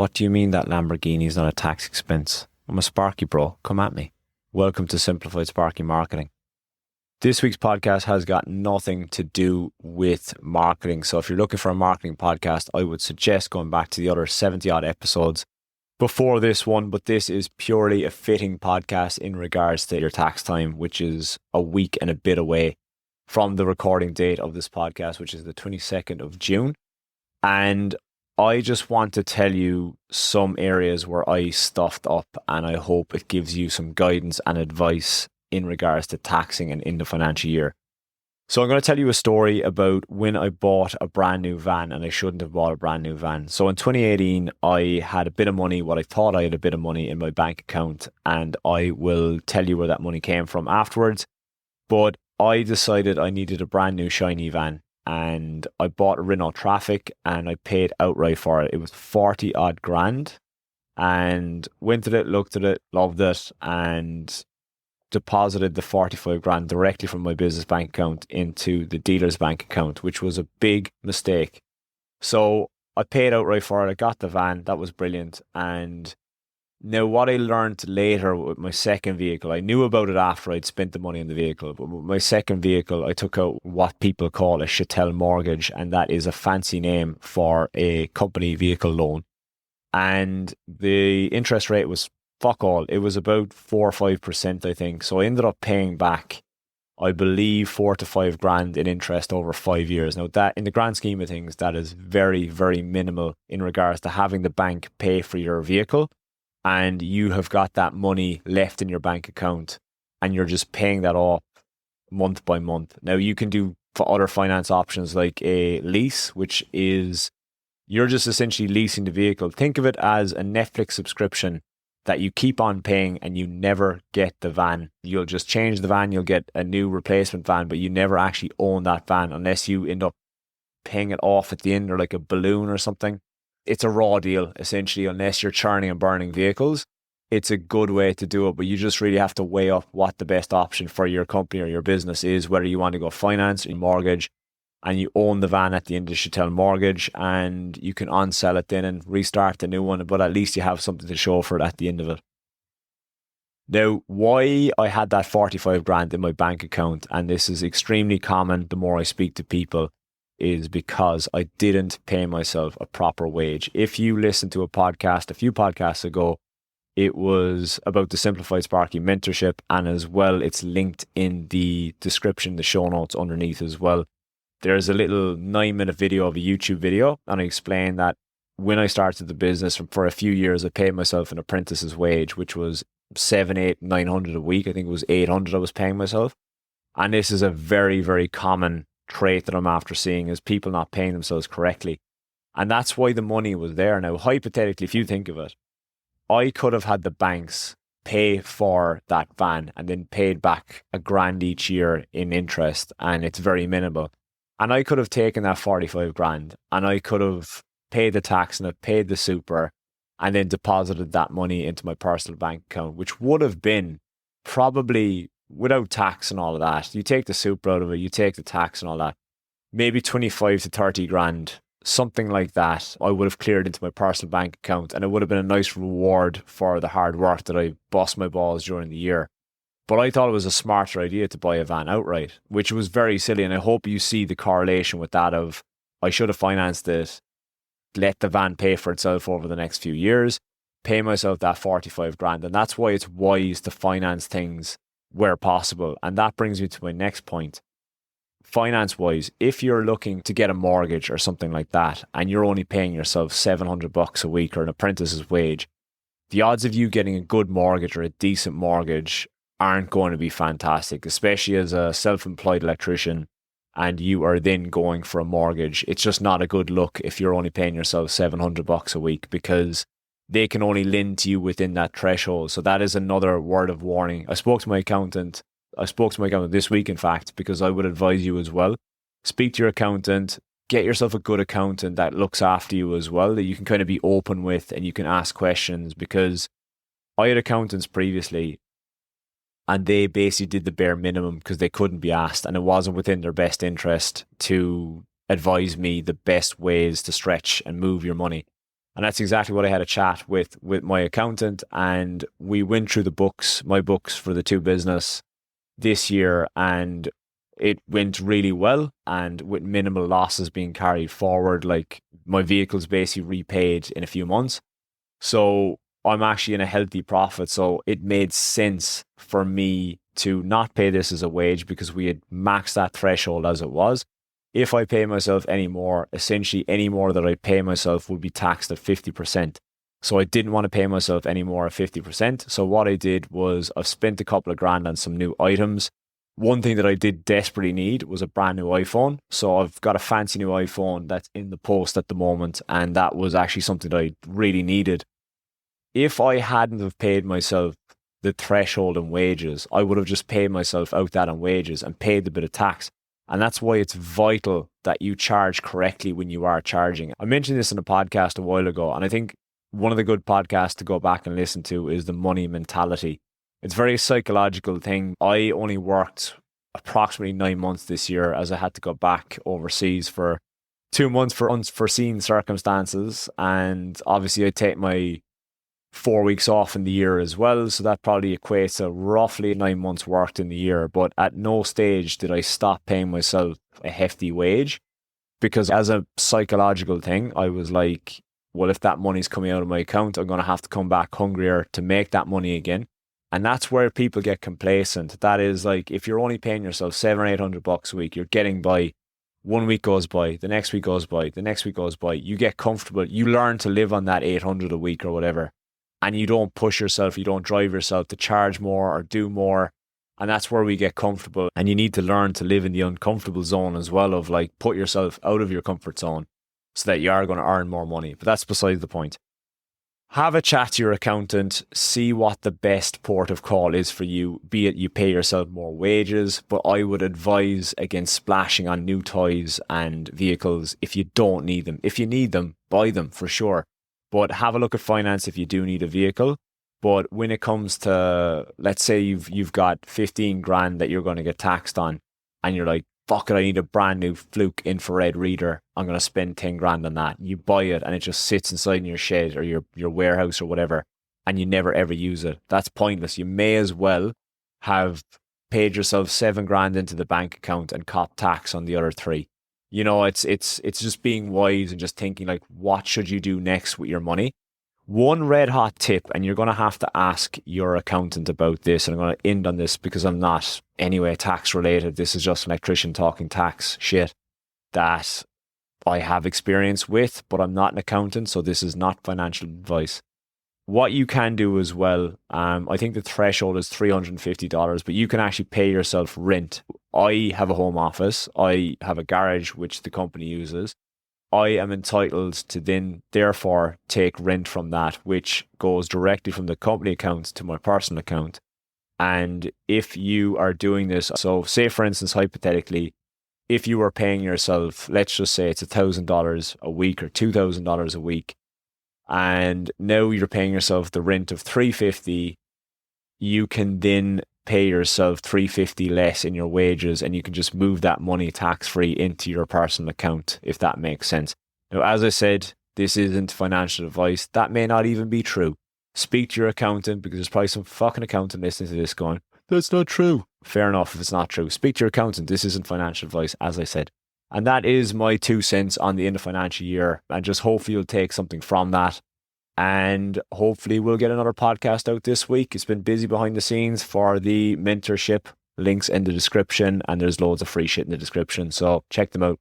What do you mean that Lamborghini is not a tax expense? I'm a Sparky bro. Come at me. Welcome to Simplified Sparky Marketing. This week's podcast has got nothing to do with marketing. So if you're looking for a marketing podcast, I would suggest going back to the other 70 odd episodes before this one. But this is purely a fitting podcast in regards to your tax time, which is a week and a bit away from the recording date of this podcast, which is the 22nd of June. And I just want to tell you some areas where I stuffed up, and I hope it gives you some guidance and advice in regards to taxing and in the financial year. So I'm going to tell you a story about when I bought a brand new van, and I shouldn't have bought a brand new van. So in 2018, I had a bit of money, what I thought I had a bit of money in my bank account, and I will tell you where that money came from afterwards. But I decided I needed a brand new shiny van. And I bought a Renault Traffic and I paid outright for it. It was 40 odd grand, and went at it, looked at it, loved it, and deposited the 45 grand directly from my business bank account into the dealer's bank account, which was a big mistake. So I paid outright for it. I got the van. That was brilliant. And now, what I learned later with my second vehicle, I knew about it after I'd spent the money on the vehicle, but with my second vehicle, I took out what people call a chattel mortgage, and that is a fancy name for a company vehicle loan. And the interest rate was fuck all. It was about 4 or 5%, I think. So I ended up paying back, I believe, 4 to 5 grand in interest over 5 years. Now, that in the grand scheme of things, that is very, very minimal in regards to having the bank pay for your vehicle, and you have got that money left in your bank account and you're just paying that off month by month. Now, you can do for other finance options like a lease, which is you're just essentially leasing the vehicle. Think of it as a Netflix subscription that you keep on paying and you never get the van. You'll just change the van, you'll get a new replacement van, but you never actually own that van unless you end up paying it off at the end, or like a balloon or something. It's a raw deal, essentially, unless you're churning and burning vehicles. It's a good way to do it, but you just really have to weigh up what the best option for your company or your business is, whether you want to go finance or mortgage, and you own the van at the end of the chattel mortgage, and you can unsell it then and restart the new one, but at least you have something to show for it at the end of it. Now, why I had that 45 grand in my bank account, and this is extremely common the more I speak to people, is because I didn't pay myself a proper wage. If you listen to a podcast a few podcasts ago, it was about the Simplified Sparky mentorship, and as well, it's linked in the description, the show notes underneath as well. There's a little 9-minute video of a YouTube video, and I explain that when I started the business for a few years, I paid myself an apprentice's wage, which was 700, 800, 900 a week. I think it was 800 I was paying myself. And this is a very, very common trait that I'm after seeing, is people not paying themselves correctly. And that's why the money was there. Now, hypothetically, if you think of it, I could have had the banks pay for that van and then paid back a grand each year in interest, and it's very minimal. And I could have taken that 45 grand and I could have paid the tax and I've paid the super and then deposited that money into my personal bank account, which would have been probably, without tax and all of that, you take the super out of it, you take the tax and all that, maybe 25 to 30 grand, something like that, I would have cleared into my personal bank account, and it would have been a nice reward for the hard work that I bust my balls during the year. But I thought it was a smarter idea to buy a van outright, which was very silly, and I hope you see the correlation with that of, I should have financed it, let the van pay for itself over the next few years, pay myself that 45 grand, and that's why it's wise to finance things where possible. And that brings me to my next point. Finance wise, if you're looking to get a mortgage or something like that, and you're only paying yourself $700 a week or an apprentice's wage, the odds of you getting a good mortgage or a decent mortgage aren't going to be fantastic, especially as a self-employed electrician and you are then going for a mortgage. It's just not a good look if you're only paying yourself $700 a week, because they can only lend to you within that threshold. So that is another word of warning. I spoke to my accountant this week, in fact, because I would advise you as well. Speak to your accountant, get yourself a good accountant that looks after you as well, that you can kind of be open with and you can ask questions, because I had accountants previously and they basically did the bare minimum because they couldn't be asked, and it wasn't within their best interest to advise me the best ways to stretch and move your money. And that's exactly what I had a chat with my accountant, and we went through my books for the two business this year, and it went really well, and with minimal losses being carried forward. Like, my vehicle's basically repaid in a few months. So I'm actually in a healthy profit. So it made sense for me to not pay this as a wage because we had maxed that threshold as it was. If I pay myself any more, essentially any more that I pay myself would be taxed at 50%. So I didn't want to pay myself any more at 50%. So what I did was I've spent a couple of grand on some new items. One thing that I did desperately need was a brand new iPhone. So I've got a fancy new iPhone that's in the post at the moment. And that was actually something that I really needed. If I hadn't have paid myself the threshold in wages, I would have just paid myself out that on wages and paid the bit of tax. And that's why it's vital that you charge correctly when you are charging. I mentioned this in a podcast a while ago, and I think one of the good podcasts to go back and listen to is The Money Mentality. It's a very psychological thing. I only worked approximately 9 months this year, as I had to go back overseas for 2 months for unforeseen circumstances. And obviously I take my 4 weeks off in the year as well. So that probably equates to roughly 9 months worked in the year. But at no stage did I stop paying myself a hefty wage, because as a psychological thing, I was like, well, if that money's coming out of my account, I'm going to have to come back hungrier to make that money again. And that's where people get complacent. That is, like, if you're only paying yourself $700 or $800 a week, you're getting by. 1 week goes by, the next week goes by, the next week goes by. You get comfortable. You learn to live on that 800 a week or whatever. And you don't push yourself, you don't drive yourself to charge more or do more. And that's where we get comfortable. And you need to learn to live in the uncomfortable zone as well, of like, put yourself out of your comfort zone so that you are going to earn more money. But that's beside the point. Have a chat to your accountant, see what the best port of call is for you, be it you pay yourself more wages, but I would advise against splashing on new toys and vehicles if you don't need them. If you need them, buy them for sure. But have a look at finance if you do need a vehicle. But when it comes to, let's say you've got 15 grand that you're going to get taxed on, and you're like, fuck it, I need a brand new Fluke infrared reader. I'm going to spend 10 grand on that. You buy it and it just sits inside in your shed or your warehouse or whatever, and you never ever use it. That's pointless. You may as well have paid yourself 7 grand into the bank account and cop tax on the other 3. You know, it's just being wise and just thinking, like, what should you do next with your money? One red hot tip, and you're going to have to ask your accountant about this, and I'm going to end on this because I'm not anyway tax related. This is just an electrician talking tax shit that I have experience with, but I'm not an accountant, so this is not financial advice. What you can do as well, I think the threshold is $350, but you can actually pay yourself rent. I have a home office. I have a garage which the company uses. I am entitled to then therefore take rent from that, which goes directly from the company account to my personal account. And if you are doing this, so say for instance, hypothetically, if you were paying yourself, let's just say it's $1,000 a week or $2,000 a week, and now you're paying yourself the rent of $350, you can then pay yourself $350 less in your wages, and you can just move that money tax-free into your personal account, if that makes sense. Now, as I said, this isn't financial advice. That may not even be true. Speak to your accountant, because there's probably some fucking accountant listening to this going, that's not true. Fair enough if it's not true. Speak to your accountant. This isn't financial advice, as I said. And that is my 2 cents on the end of financial year. And just hopefully you'll take something from that. And hopefully we'll get another podcast out this week. It's been busy behind the scenes for the mentorship. Links in the description, and there's loads of free shit in the description. So check them out.